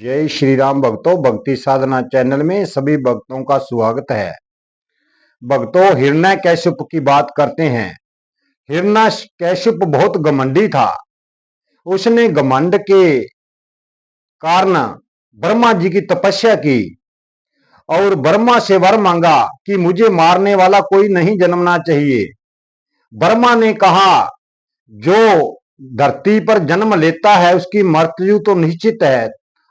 जय श्री राम भक्तों। भक्ति साधना चैनल में सभी भक्तों का स्वागत है। भक्तों, हिरण्यकश्यप की बात करते हैं। हिरण्यकश्यप बहुत घमंडी था। उसने घमंड के कारण ब्रह्मा जी की तपस्या की और ब्रह्मा से वर मांगा कि मुझे मारने वाला कोई नहीं जन्मना चाहिए। ब्रह्मा ने कहा, जो धरती पर जन्म लेता है उसकी मृत्यु तो निश्चित है,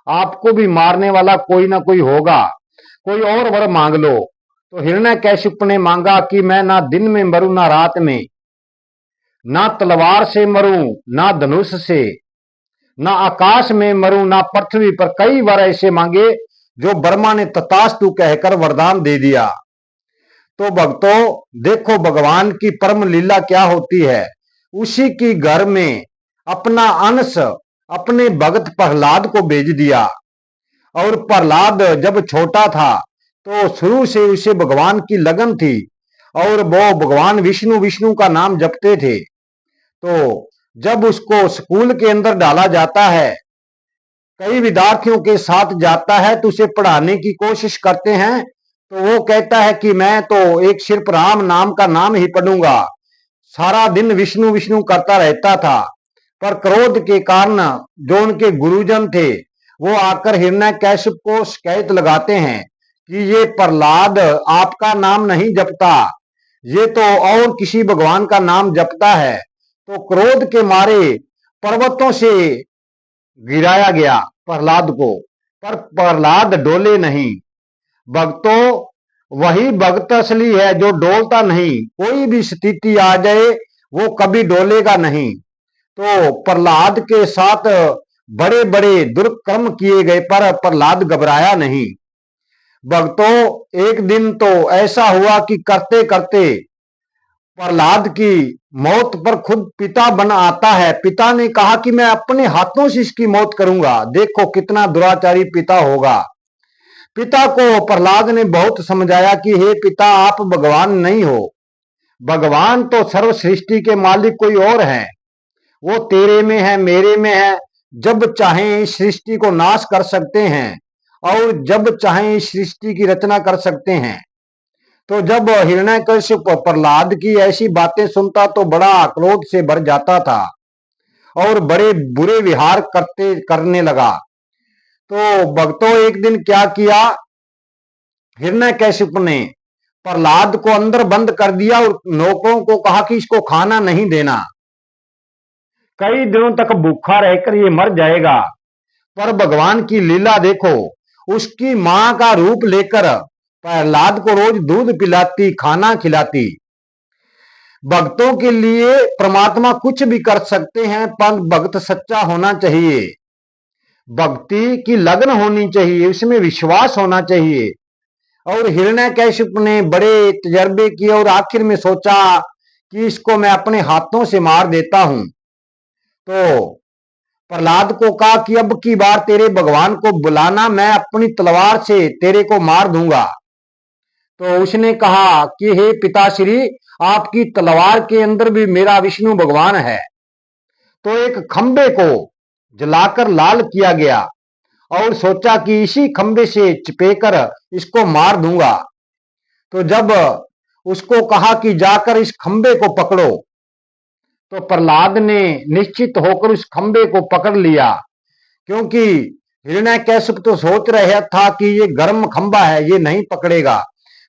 आपको भी मारने वाला कोई ना कोई होगा, कोई और वर मांग लो। तो हिरण्यकश्यप ने मांगा कि मैं ना दिन में मरूं ना रात में, ना तलवार से मरूं ना धनुष से, ना आकाश में मरूं ना पृथ्वी पर। कई वर ऐसे मांगे जो ब्रह्मा ने तथास्तु कहकर वरदान दे दिया। तो भक्तों देखो, भगवान की परम लीला क्या होती है। उसी की घर में अपना अंश अपने भक्त प्रहलाद को भेज दिया। और प्रहलाद जब छोटा था तो शुरू से उसे भगवान की लगन थी और वो भगवान विष्णु विष्णु का नाम जपते थे। तो जब उसको स्कूल के अंदर डाला जाता है, कई विद्यार्थियों के साथ जाता है तो उसे पढ़ाने की कोशिश करते हैं, तो वो कहता है कि मैं तो एक सिर्फ राम नाम का नाम ही पढ़ूंगा। सारा दिन विष्णु विष्णु करता रहता था। पर क्रोध के कारण जो उनके गुरुजन थे वो आकर हिरण्यकश्यप को शिकायत लगाते हैं कि ये प्रहलाद आपका नाम नहीं जपता, ये तो और किसी भगवान का नाम जपता है। तो क्रोध के मारे पर्वतों से गिराया गया प्रहलाद को, पर प्रहलाद डोले नहीं। भक्तों, वही भक्त असली है जो डोलता नहीं। कोई भी स्थिति आ जाए वो कभी डोलेगा नहीं। तो प्रहलाद के साथ बड़े बड़े दुष्कर्म किए गए पर प्रहलाद घबराया नहीं। भक्तों, एक दिन तो ऐसा हुआ कि करते करते प्रहलाद की मौत पर खुद पिता बन आता है। पिता ने कहा कि मैं अपने हाथों से इसकी मौत करूंगा। देखो कितना दुराचारी पिता होगा। पिता को प्रहलाद ने बहुत समझाया कि हे पिता, आप भगवान नहीं हो। भगवान तो सर्व सृष्टि के मालिक कोई और हैं। वो तेरे में है, मेरे में है। जब चाहें इस सृष्टि को नाश कर सकते हैं और जब चाहें इस सृष्टि की रचना कर सकते हैं। तो जब हिरण्यकश्यप प्रहलाद की ऐसी बातें सुनता तो बड़ा क्रोध से भर जाता था और बड़े बुरे विहार करने लगा। तो भक्तों, एक दिन क्या किया, हिरण्यकश्यप ने प्रहलाद को अंदर बंद कर दिया और नौकरों को कहा कि इसको खाना नहीं देना, कई दिनों तक भूखा रहकर ये मर जाएगा। पर भगवान की लीला देखो, उसकी मां का रूप लेकर प्रहलाद को रोज दूध पिलाती, खाना खिलाती। भक्तों के लिए परमात्मा कुछ भी कर सकते हैं, पर भक्त सच्चा होना चाहिए, भक्ति की लगन होनी चाहिए, उसमें विश्वास होना चाहिए। और हिरण्यकश्यप ने बड़े तजर्बे किए और आखिर में सोचा कि इसको मैं अपने हाथों से मार देता हूं। तो प्रहलाद को कहा कि अब की बार तेरे भगवान को बुलाना, मैं अपनी तलवार से तेरे को मार दूंगा। तो उसने कहा कि हे पिताश्री, आपकी तलवार के अंदर भी मेरा विष्णु भगवान है। तो एक खंबे को जलाकर लाल किया गया और सोचा कि इसी खंबे से चिपकर इसको मार दूंगा। तो जब उसको कहा कि जाकर इस खंबे को पकड़ो, तो प्रहलाद ने निश्चित होकर उस खंबे को पकड़ लिया, क्योंकि हिरण्यकश्यप तो सोच रहा था कि ये गर्म खंबा है, ये नहीं पकड़ेगा।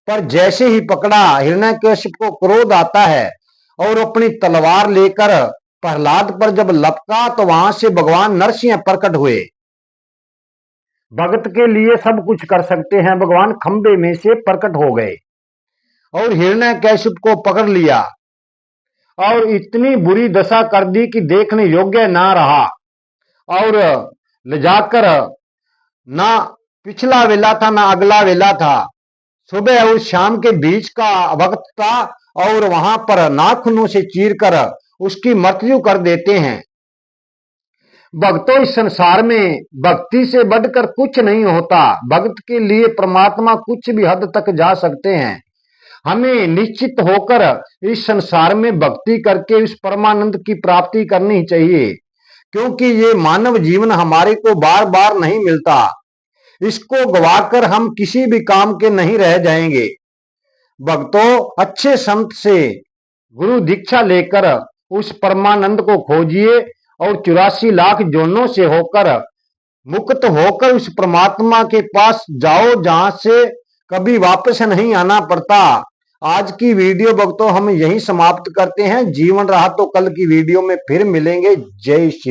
पर जैसे ही पकड़ा, हिरण्यकश्यप को क्रोध आता है और अपनी तलवार लेकर प्रहलाद पर जब लपका तो वहां से भगवान नरसिंह प्रकट हुए। भगत के लिए सब कुछ कर सकते हैं, भगवान खंबे में से प्रकट हो गए और हिरण्यकश्यप को पकड़ लिया और इतनी बुरी दशा कर दी कि देखने योग्य ना रहा। और ले जाकर ना पिछला वेला था ना अगला वेला था, सुबह और शाम के बीच का वक्त था और वहां पर नाखूनों से चीरकर उसकी मृत्यु कर देते हैं। भक्तों, इस संसार में भक्ति से बढ़कर कुछ नहीं होता। भक्त के लिए परमात्मा कुछ भी हद तक जा सकते हैं। हमें निश्चित होकर इस संसार में भक्ति करके इस परमानंद की प्राप्ति करनी चाहिए, क्योंकि ये मानव जीवन हमारे को बार बार नहीं मिलता। इसको गवाकर हम किसी भी काम के नहीं रह जाएंगे। भक्तों, अच्छे संत से गुरु दीक्षा लेकर उस परमानंद को खोजिए और 84 लाख जोनों से होकर मुक्त होकर उस परमात्मा के पास जाओ, जहां से कभी वापस नहीं आना पड़ता। आज की वीडियो भक्तों हम यहीं समाप्त करते हैं। जीवन रहा तो कल की वीडियो में फिर मिलेंगे। जय श्री